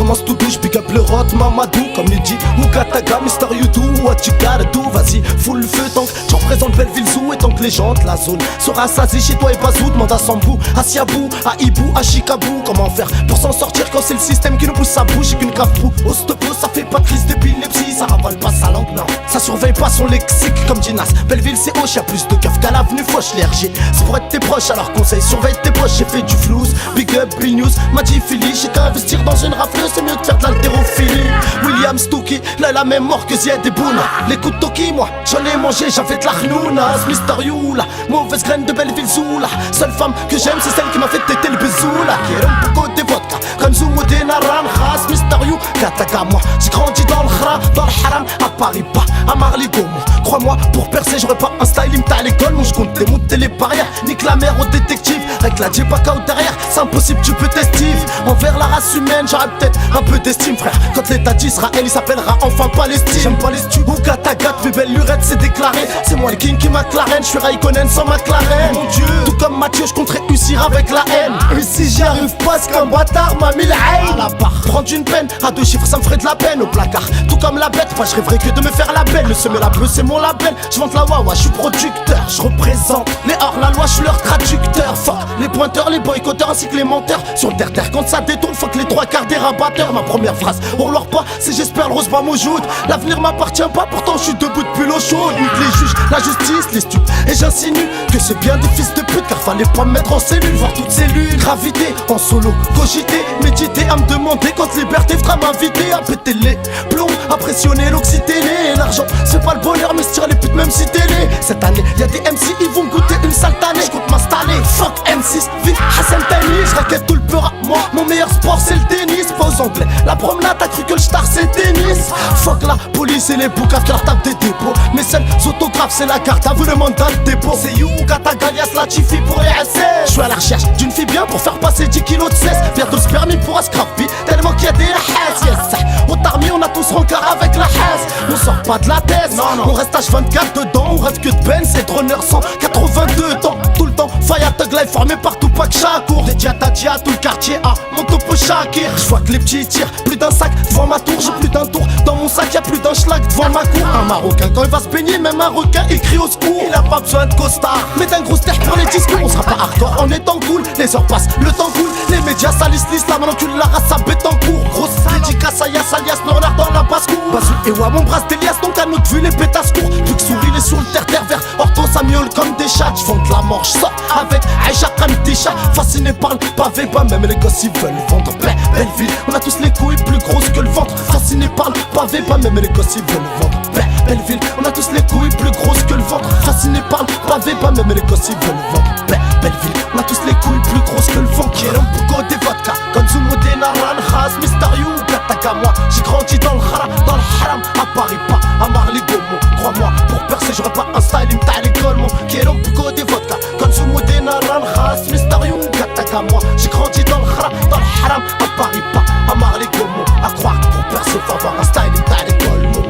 commence tout douche, big up le rot, Mamadou. Comme il dit, Ougataga, Mister Youdou, what you gotta do. Vas-y, fous le feu tant que j'en présente Belleville Zoo. Et tant que les gens de la zone sont rassasiés chez toi et Bazou. Demande à Sambou, à Siabou, à Ibou, à Chicabou. Comment faire pour s'en sortir quand c'est le système qui nous pousse à bouche et qu'une cave pou. Au stopo, ça fait pas de crise d'épilepsie, ça ravale pas sa langue, non. Ça surveille pas son lexique comme Dinas. Belleville c'est hoche, y'a plus de keufs qu'à l'avenue Foch. L'RG, c'est pour être tes proches, alors conseil, surveille tes proches. J'ai fait du flouze, big up, Bill News, m'a dit Philly. J'ai qu'à investir dans une rafleuse, c'est mieux de faire de l'haltérophilie. William Stookie, là la même mort que Ziad et Bouna. Les coups de Toki, moi, j'en ai mangé, j'avais de l'Arnouna. Mister You, la mauvaise graine de Belleville Zoo, la seule femme que j'aime, c'est celle qui m'a fait téter le bisou, la qui aime beaucoup des vodka. Comme Zoumou des Naran, Khas, Mister You, Kataka, moi, j'ai grandi dans le Khra, dans le Haram, à Paris, pas à Marly-Gaumont. Crois-moi, pour percer, j'aurais pas un style, il me t'a à l'école, mon je compte démonter les barrières. Nique la mère au détective, avec la Djebaka au derrière, c'est impossible, tu peux t'estive. Envers la race humaine, j'aurais peut-être un peu d'estime, frère. Quand l'état d'Israël, il s'appellera enfin Palestine. J'aime pas les stupes, ou Katagat, mes belles lurettes, c'est déclaré. C'est moi le king qui McLaren, je suis Raikkonen sans McLaren. Mon Dieu, tout comme Mathieu, je compte réussir avec la haine. Et si j'y arrive pas, c'est qu'un bâtard m'a mis la haine. À la barre, prendre une peine, à 2 chiffres, ça me ferait de la peine au placard. Tout comme la bête, moi je rêverais que de me faire la belle. Le semer la bleue, c'est mon label. Je vante la wawa, je suis producteur, je représente les hors-la-loi, je suis leur traducteur. Fuck les pointeurs, les boycotteurs ainsi que les menteurs. Sur le terre-terre, quand ça détourne, fuck les 3/4 des rabatteurs. Ma première phrase, on relore pas, c'est j'espère le rose pas moujoud. L'avenir m'appartient pas, pourtant je suis debout depuis l'eau chaude. Nique les juges, la justice, les stupes. Et j'insinue que c'est bien des fils de pute, car fallait pas me mettre en cellule, voir toutes ces lunes. Gravité, en solo, cogiter, méditer, à me demander quand liberté fera m'inviter à péter les plombs, à pressionner l'oxyténé. L'argent, c'est pas le bonheur, mais se tire les putes même si télé. Cette année, y'a des MC, ils vont goûter une sale année. J'compte m'installer, fuck M6, vive Hassan Tani. J'raquette tout le peur à moi, mon meilleur sport c'est le tennis. Pas aux anglais, la promenade, t'as cru que le star c'est tennis. Fuck la police et les boucaves qui leur tapent des dépôts. Mes seuls autographes, c'est la carte à vous le mandat de dépôt. C'est you, Katagalias, la Tifi pour les SS. J'suis à la recherche d'une fille bien pour faire passer 10 kilos de cesse. Bientôt ce permis pourra scraper, tellement qu'il y a des hass, yes. Au tarmi, on a tous rencard avec la hasse. On sort pas de la thèse, non. On reste H24 dedans, on rêve que de Benz et Droner 182 temps. Tout le temps, Faya Tug Life formé partout, pas que Chakour. Les Diatadia, tout le quartier A, mon topo Shakir. J'vois que les petits tirent, plus d'un sac devant ma tour. J'ai plus d'un tour, dans mon sac y'a plus d'un schlag devant ma cour. Un Marocain, quand il va se baigner, même un requin, il crie au secours. Il a pas besoin de costard, mais d'un gros ster pour les discours. On sera pas hardcore en étant cool, les heures passent, le temps coule. Les médias salissent l'islam, on encule la race à bête en cours. Grosse dédicace à Yass alias Nornard dans la basse-cour. Bazou et Wa, mon bras d'Elias, donc à notre vue les pétasses courent. Plus que souris, les sur le terre-terre vert, Horton Samuel comme des chats. J'vends de la mort, j'sors avec Aïcha comme des chats. Fasciné par le pavé, bah même les gosses ils veulent vendre. Belleville, on a tous les couilles plus grosses que le ventre. Fasciné par le pavé, bah même les gosses ils veulent vendre. Belleville, on a tous les couilles plus grosses que le ventre. Fasciné par le pavé, bah même les gosses ils veulent vendre. Belleville, on a tous les couilles plus grosses que le ventre. Kérom Pouko des vodka, Gonzumo des Naran, Khas, Mister You, Kataka, moi. J'ai grandi dans le Khara, dans le Haram, à Paris, pas à Marly-Gaumont. Crois-moi, pour percer, j'aurais pas un style, il me t'a à l'école, mon Kérom Pouko des vodka, Gonzumo des Naran, Khas, Mister You, Kataka, moi. J'ai grandi dans le Khara, dans le Haram, à Paris, pas à Marly-Gaumont. À croire que pour percer, faut avoir un style, il me t'a à l'école, mon.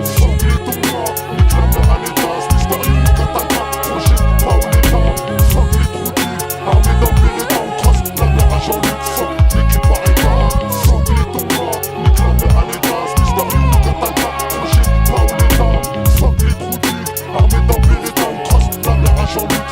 Show me.